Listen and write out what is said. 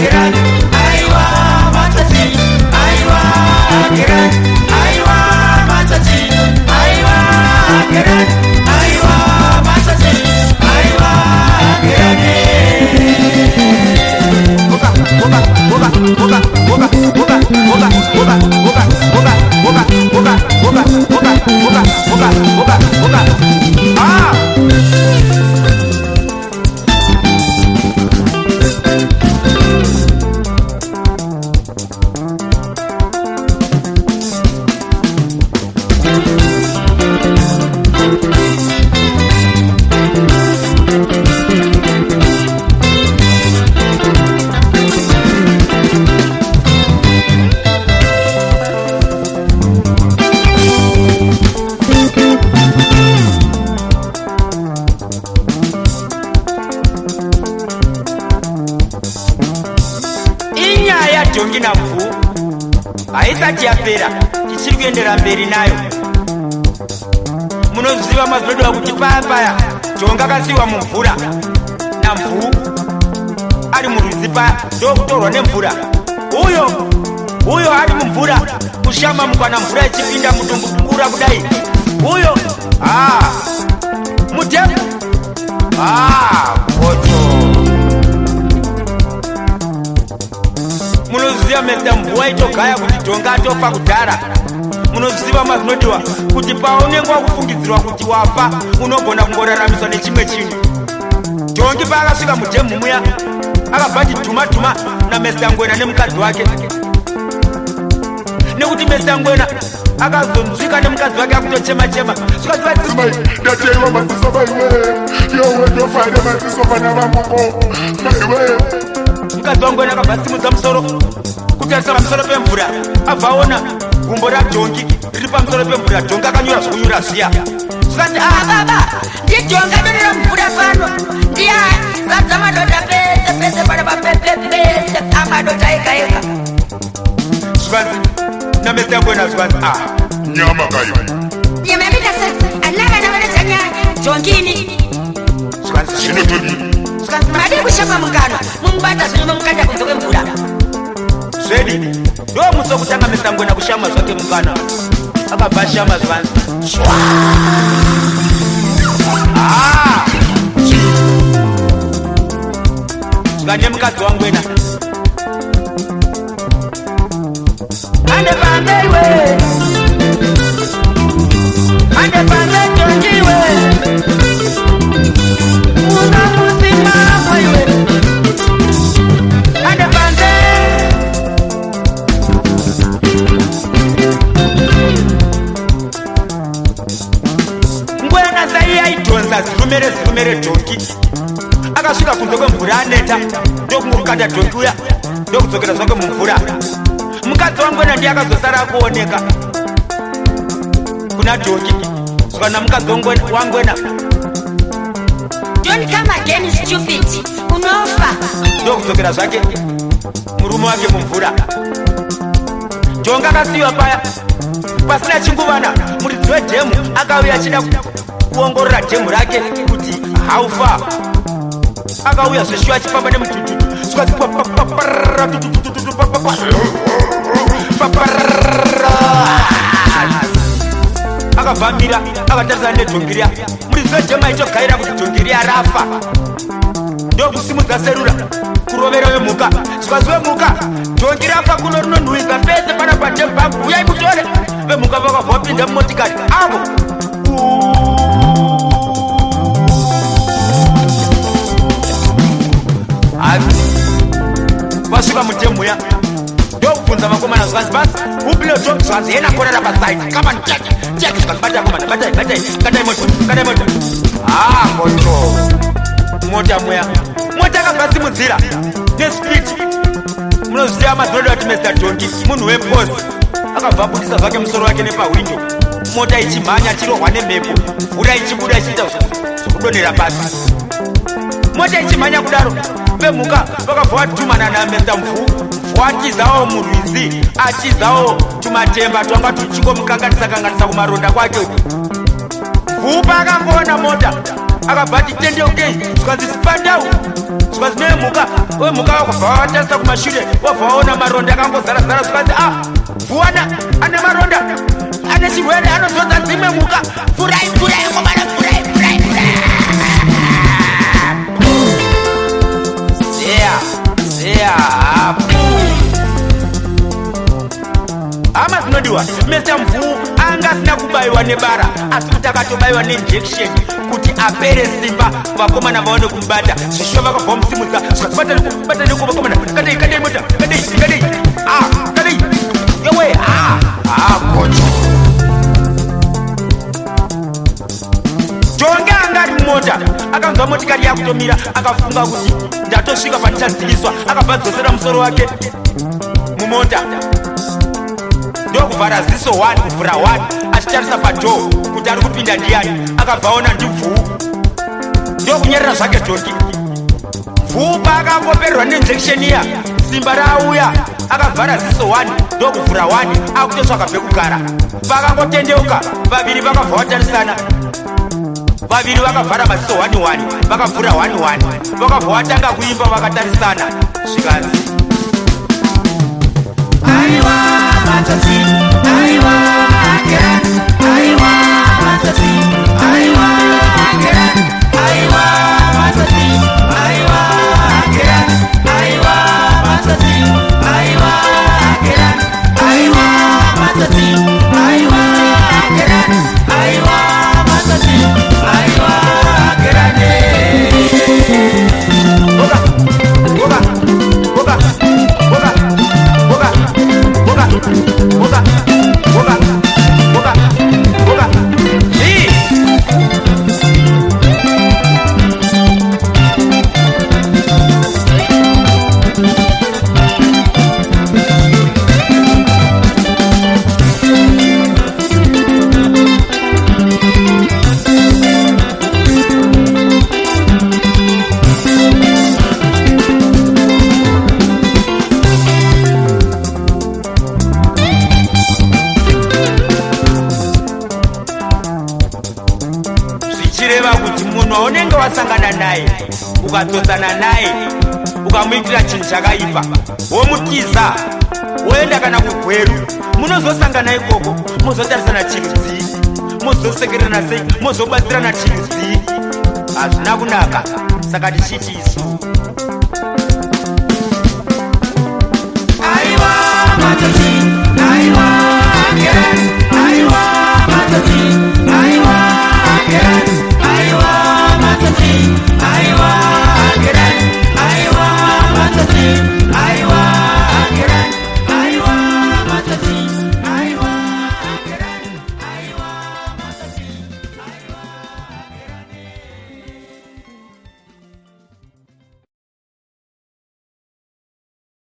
Gerard, aiwa matsatsi, aiwa Gerard, aiwa matsatsi, aiwa Gerard, aiwa matsatsi, aiwa Gerard. Jongi na mfu haisati yapera tichiri kuendera mberi nayo. Munoziva mazvodo akuti paya jonga akasiwa mumvura na mfu ari murwizi paya ndokutorwa nemvura. Uyo ari mumvura kushamba mukwana mvura ichipinda mutumbu kura kudai. Uyo mutemu kocho. Munoziva mesa mvua itogaya kuti jonga atofa kudhara. Munoziva mazinodiwa kuti paunenge wakufungidzirwa kuti wafa unogona kungoraramiswa nechimwe chinhu. Jongi paakasvika mujemu muya akabva chidhuma na Mesangwena nemukadzi wake, nekuti Mesangwena akazonzwika nemukadzi wake akutochema mai dateiwa maziso maiwe yowe ndofaida maziso vana vamuko maiwe. Mukadzi wangwena akabva simudza musoro kutarisa pamusoro pemvura abvaona gumbo rajongi riri pamusoro pemvura. Jongi akanyura zvekunyura zviya zvikati baba ndijonga donera mvura pano ndiya zadza madhodha pese pana papepepese amadhodha ega zvikanzi naMesangwena zvikanzi nyama kayo yemabitase anavana vanedzanya jongini zvikanzi zvinotodi madiri kushamba mungano mumubata zvinova mukanda kunze kwemvura zvedi ndo muso kutanga Mesangwena kushama zvake mungano akabva shama zvikanzi zvikane mukadzi wangwena ande pambeiwe ande pambe jongiwe una musima maiwe ande pambe Ngwena zai aidhonza zirumere jongi akasvika kunze kwemvura aneta ndokumurukanda jongi uya ndokudzokera zvake mumvura. Mukadzi wangwena ndiye akazosara akuoneka kuna jongi zvikana mukadzi wangwena don't come again stupid unofa ndokudzokera zvake murume wake mumvura. Jonga akasiyiwa paya pasina chinguvana. Muridzi wedhemu akauya achida kuongorora dhemu rake kuti haufa. Akauya zveshuwa achifamba nemutututu zvikati akabva mira akatarisana nejongi riya. Muridzi wedhemu aichogaira kuti jongi riya rafa ndokusimudza serura kurovera wemhuka zvikati wemhuka jongi rafa kuno rinonhuhwisa pese pana padhemu pangu uyai mutore. Vemhuka vakabva vapinda mumotikari avo vasvika mudhemu ya ndokubvunza vakomana zvikanzi basi upile jongi zvikanzi yena korera pasaidi kama bata komana batai moto moto mota muya mota akabva simudzira nespidi. Munoziva madhorodo ati Mr. Jongi munhu weposi akabva budisa zvake musoro wake nepawindo. Mota ichimhanya chirohwa nemhepo mvura ichibuda ichiita zvekudonhera pasi. Mota ichimhanya kudaro vemhuka vakabva vatumana naMr. Mvu atizawo murwizi achizawo tumatemba twanga tuchingomukanganisa kumaronda kwake. Mvu pakangoona mota akabhati tendeukei zvikanzi sipandau zvikanzi nemuka wemuka wakubva watarisa kumashure wabva waona maronda akangozarazara zvikanzi vuwana ane maronda ane chirwere anozodza dzimwe muka furai komana furai zeya hama dzinodiwa Mr. Mvuu anga asina kubayiwa nebara asi kuti akatobayiwa neinjection kuti apere simba vakomana vaone kumubata zvishuva vakabva musimudza zvikatibatane vakomana kadei mota kadei yowe kocho jonge anga ari mumota akanzwa motikari yakutomira akafunga kuti ndatosvika pandichaziviswa akabva dzosera musoro wake mumota ndokuvhara ziso 1 kuvhura 1 achitarisa padhoo kuti ari kupinda ndiani akabvaona ndibvuu ndokunyerera zvake jongi Mvuu paakakopererwa neinjection iya simba rauya akavhara ziso 1 ndokuvhura 1 akutotsvaka pekugara pakangotendeuka vaviri vakabva vatarisana vaviri vakavhara maziso 1 vakavhura 1 vakabva vatanga kuimba vakatarisana zvikanzi aiwa matati aiwa again aiwa matati aiwa again aiwa matati aiwa again aiwa matati aiwa again aiwa matati aiwa again aiwa matati aiwa again unenge wasangana naye ukadzosana naye ukamuitira chinhu chakaipa womutiza woenda kana kugweru munozosangana ikoko mozotarisana chirudzi mozosekerana sei mozobatsirana chirudzi hazvina kunaka saka tichiti isu